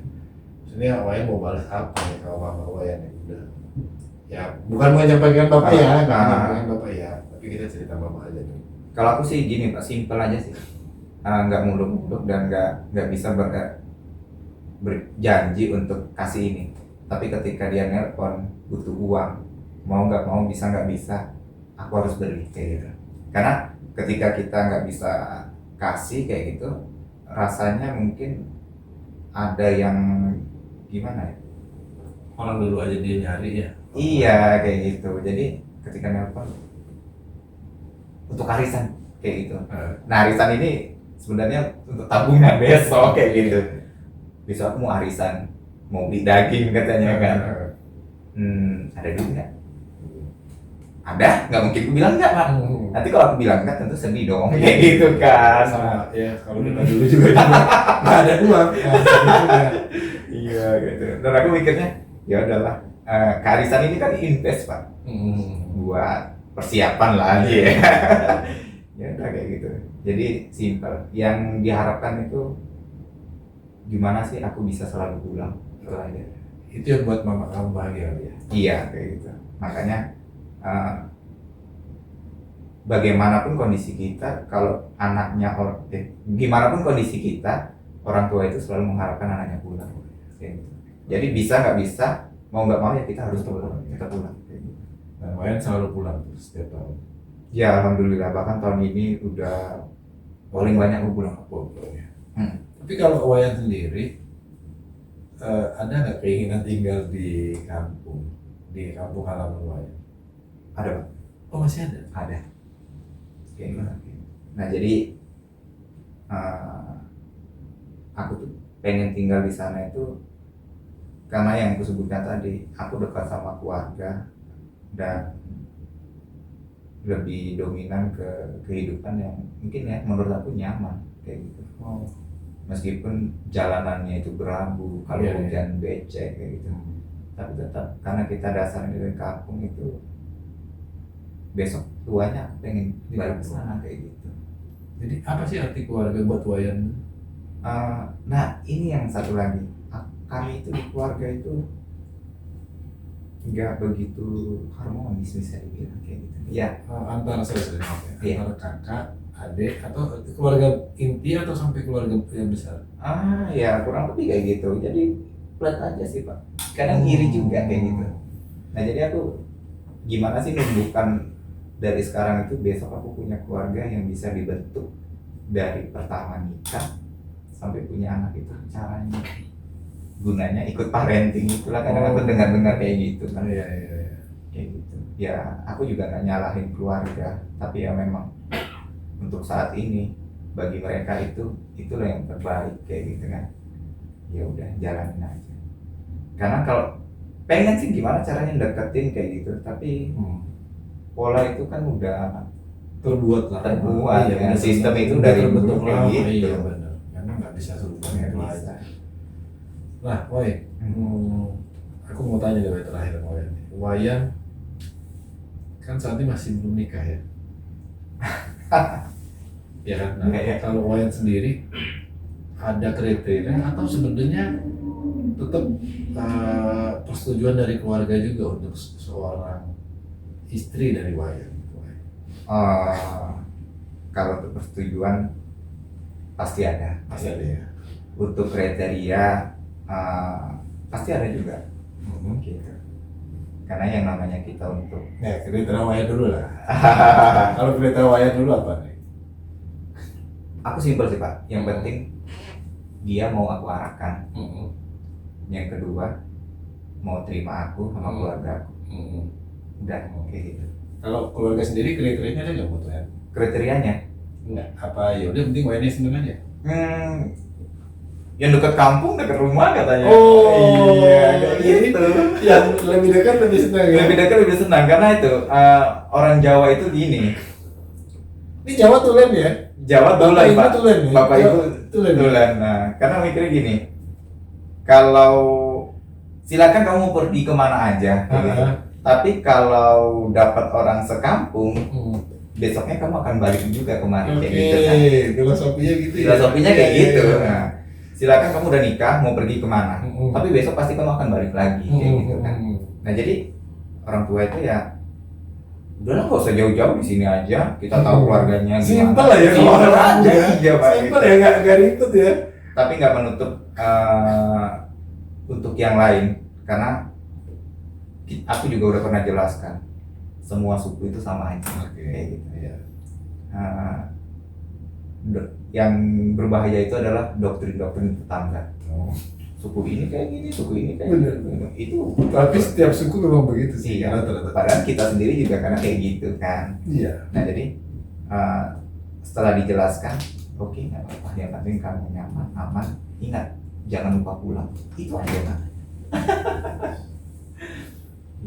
Maksudnya Wayan mau balas apa nih kalau mama Wayan yang udah, ya bukan menyampaikan bapak ya, nggak menyampaikan bapak ya, tapi kita cerita mama aja nih. Kalau aku sih gini Pak, simpel aja sih, nggak muluk-muluk dan nggak bisa berjanji untuk kasih ini. Tapi ketika dia nelpon butuh uang, mau nggak mau, bisa nggak bisa, aku harus beri kayak gitu. Karena ketika kita nggak bisa kasih kayak gitu, rasanya mungkin ada yang gimana ya? Orang dulu aja dia nyari ya. Iya kayak gitu. Jadi ketika nelpon untuk arisan kayak gitu. Nah arisan ini sebenarnya untuk tabungan besok kayak gitu. Besok aku mau arisan, mau beli daging katanya kan. Ada duit nggak? Ada, nggak mungkin aku bilang nggak Pak. Nanti kalau aku bilang nggak tentu sedih dong kayak gitu kan. Sama ya, kalau kita dulu juga nggak ada uang. Iya gitu. Dan aku mikirnya ya udahlah, kearisan ini kan invest Pak, buat persiapan lah ya. Ya udah kayak gitu. Jadi simpel. Yang diharapkan itu gimana sih aku bisa selalu pulang, itu aja. Itu yang buat mama kamu bahagia ya. Iya kayak gitu. Makanya bagaimanapun kondisi kita, kalau anaknya gimana pun kondisi kita, orang tua itu selalu mengharapkan anaknya pulang. Kayak gitu. Jadi bisa nggak bisa, mau nggak mau ya kita harus pulang. Kita pulang. Kayak gitu. Dan Wayan selalu pulang setiap tahun. Ya alhamdulillah, bahkan tahun ini udah paling banyak aku pulang. Tapi kalau Wayan sendiri, ada nggak keinginan tinggal di kampung halaman Wayan? Ada Pak? Oh masih ada? Ada. Kayak gitu. Nah jadi aku tuh pengen tinggal di sana itu karena yang aku sebutkan tadi, aku dekat sama keluarga dan lebih dominan ke kehidupan yang mungkin ya menurut aku nyaman kayak gitu. Meskipun jalanannya itu berabu, kalau hujan becek kayak gitu, tapi tetap karena kita dasarnya dari kampung itu, besok tuanya aku pengen balik ke sana kayak gitu. Jadi apa sih arti keluarga buat Wayan? Nah ini yang satu lagi, kami itu di keluarga itu nggak begitu harmonis bisa dibilang kayak gitu. Ya. Antara Iya. antara kakak, adik, atau keluarga inti atau sampai keluarga yang besar? Ya kurang lebih kayak gitu. Jadi flat aja sih Pak. Kadang iri juga kayak gitu. Nah jadi aku gimana sih numbuhkan dari sekarang itu besok aku punya keluarga yang bisa dibentuk dari pertama nikah sampai punya anak, itu caranya gunanya ikut parenting itulah. Kadang aku dengar kayak gitu kan. Iya. Kayak gitu. Ya aku juga nggak nyalahin keluarga, tapi ya memang untuk saat ini bagi mereka itulah yang terbaik kayak gitu kan. Ya udah jalanin aja. Karena kalau pengen sih gimana caranya deketin kayak gitu, tapi pola itu kan udah terbuat ya. Sistem itu dari terbentuk dulu kayak gitu. Iya benar. Karena nggak bisa serubah aja. Nah, aku mau tanya deh terakhir Wayan. Wayan kan saat ini masih belum nikah ya? Ya kan? Nah, kalau Wayan sendiri ada kriteria atau sebenarnya tetap persetujuan dari keluarga juga untuk seorang istri dari Wayan? Kalau untuk persetujuan pasti ada. Pasti ada ya. Untuk kriteria pasti ada juga. Gitu. karena yang namanya kita untuk ya kriteria Wayan dulu lah. Kalau kriteria Wayan dulu apa nih? aku simpel sih Pak, yang penting dia mau aku arahkan. Yang kedua mau terima aku sama keluarga aku. Udah kayak gitu. Kalau keluarga sendiri kriterianya ada nggak buat Wayan? Kriterianya Enggak, apa ya udah penting Wayannya seneng aja. yang dekat kampung, dekat rumah katanya. Oh, iya, kayak gitu. Yang lebih dekat lebih senang ya. Lebih dekat lebih senang karena itu orang Jawa itu gini. Ini Jawa Tulen ya? Jawa Bapak Tulen, Ibu Pak. Tulen ya? Bapak Ibu Tulen. Tulen. Nah, karena mikirnya gini. Kalau silakan kamu pergi kemana aja, gitu. Tapi kalau dapat orang sekampung, besoknya kamu akan balik juga kemari kayak gitu kan. Filosofinya gitu ya. Filosofinya kayak Iya, gitu. iya. Nah, silakan kamu udah nikah mau pergi kemana, tapi besok pasti kamu akan balik lagi kayak gitu kan. Nah jadi orang tua itu ya udahlah nggak usah jauh-jauh di sini aja, kita tahu keluarganya gimana. Simpel lah ya, Simpel aja, iya Pak. Simpel ya, nggak ribet ya. Tapi nggak menutup untuk yang lain, karena aku juga udah pernah jelaskan semua suku itu sama aja. Kayak gitu ya. Yang berbahaya itu adalah doktrin-doktrin tetangga. Suku ini kayak gini, suku ini kayak gini. Itu tapi setiap suku memang begitu sih. Iya, Rata-rata. padahal kita sendiri juga karena kayak gitu kan. Iya. Nah jadi setelah dijelaskan, oke, nggak apa-apa, yang penting kamu nyaman, aman, ingat jangan lupa pulang. Itu aja kan.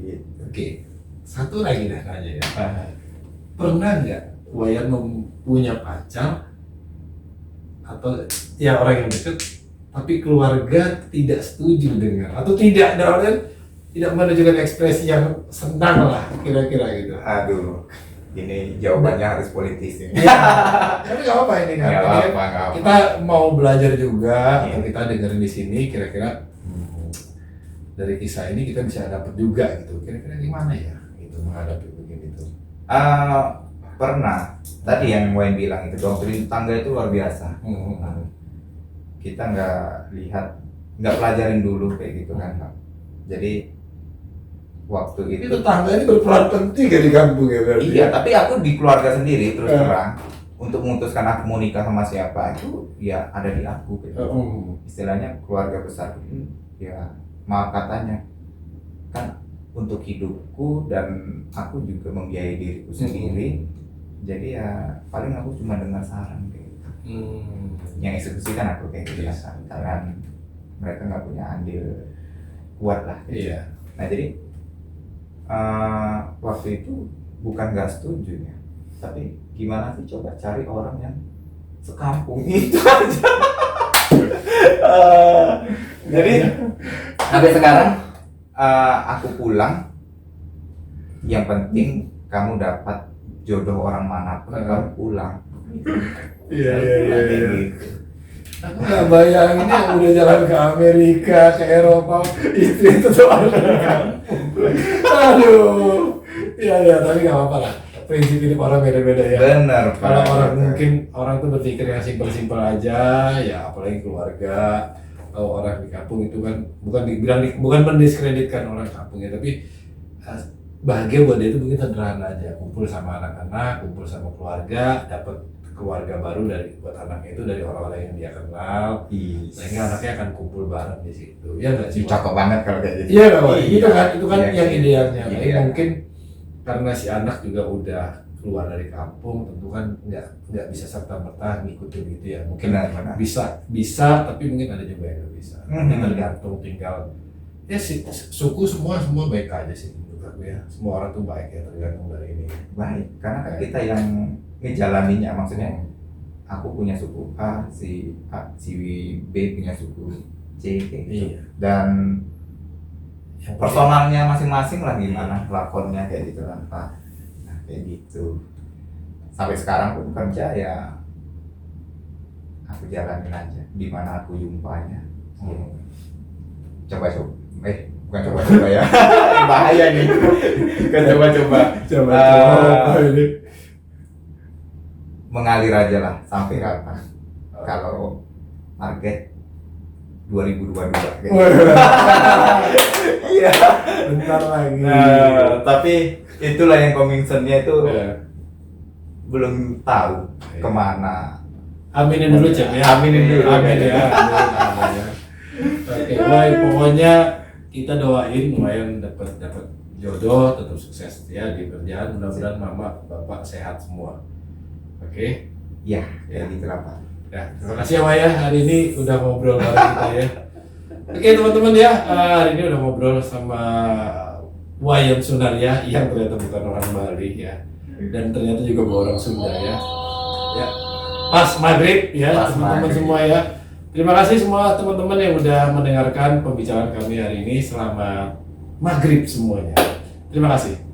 Gitu. Oke, satu lagi dah nanya ya. Pernah nggak Wayan punya pacar atau ya orang yang dekat, tapi keluarga tidak setuju dengan atau tidak tidak menunjukkan ekspresi yang senang lah kira-kira gitu. Aduh, ini jawabannya harus politis ini. Ya, tapi nggak apa-apa ini kan. Nggak Ini kan apa-apa. kita mau belajar juga, Iya. atau kita dengerin di sini kira-kira dari kisah ini kita bisa dapat juga gitu. Kira-kira gimana ya gitu menghadapi begini tuh. Pernah. Tadi yang Wayne bilang itu doktrin tetangga itu luar biasa. Nah, kita nggak pelajarin dulu kayak gitu kan Pak. Jadi waktu Ini itu tetangga ini berperan penting ya di kampung ya berarti. iya, tapi aku di keluarga sendiri terus terang untuk memutuskan aku mau nikah sama siapa itu ya ada di aku gitu. Istilahnya keluarga besar ya maaf katanya kan untuk hidupku dan aku juga membiayai diriku sendiri. Jadi ya paling aku cuma dengar saran kayak gitu. Yang eksekusi kan aku kayak gitu karena mereka nggak punya andil kuat lah. Iya. Nah jadi waktu itu bukan nggak setuju ya, tapi gimana sih coba cari orang yang sekampung itu aja. Jadi sampai sekarang aku pulang, yang penting kamu dapat jodoh orang manapun kamu pulang. Iya. Gitu. Aku nggak bayangin ya udah jalan ke Amerika, ke Eropa, istri itu tuh ada di kampung. Aduh. Iya, tapi nggak apa-apa lah. Prinsip hidup orang beda-beda ya. Bener Pak. Kalau orang mungkin orang tuh berpikir yang simpel-simpel aja, ya apalagi keluarga. Kalau orang di kampung itu kan bukan mendiskreditkan orang kampung ya, tapi bahagia buat dia itu mungkin sederhana aja, kumpul sama anak-anak, kumpul sama keluarga, dapat keluarga baru buat anaknya itu dari orang-orang yang dia kenal, sehingga anaknya akan kumpul bareng di situ. Ya nggak sih? Cakep banget kalau kayak gitu. Iya nggak Pak? Itu kan Iya, yang iya. idealnya. Iya. Tapi mungkin karena si anak juga udah keluar dari kampung, tentu kan nggak bisa serta merta ngikutin gitu ya. Mungkin Benar. bisa, tapi mungkin ada juga yang nggak bisa. Nanti tergantung tinggal ya suku semua baik aja sih menurut aku ya. Semua orang tuh baik ya, tergantung dari ini. Baik, karena kan kita yang ngejalaninnya, maksudnya aku punya suku A, si B punya suku C kayak gitu. Iya. Dan personalnya masing-masing lah gimana lakonnya kayak gitu kan Pak. Nah kayak gitu. Sampai sekarang pun kerja ya aku jalanin aja di mana aku jumpanya. Coba-coba. Bukan coba-coba ya. Bahaya nih. Bukan coba-coba. ini. Mengalir aja lah sampai kapan. Kalau target 2022 gitu. Iya. Bentar lagi. Nah, tapi itulah yang coming soon-nya itu Ya. belum tahu kemana. Aminin dulu Cep ya. Aminin dulu. Amin ya. Amin ya. Oke, baik, pokoknya kita doain Wayan dapat jodoh, tetap sukses ya di kerjaan. Mudah-mudahan mama bapak sehat semua. Oke. Ya, ya gitu lah Pak. Ya, terima kasih ya Waya hari ini udah ngobrol bareng kita ya. Oke teman-teman ya, hari ini udah ngobrol sama Wayan Sunaria yang ternyata bukan orang Bali ya, dan ternyata juga bukan orang Sunda ya. Ya, pas maghrib ya teman-teman semua ya. Terima kasih semua teman-teman yang udah mendengarkan pembicaraan kami hari ini. Selamat maghrib semuanya. Terima kasih.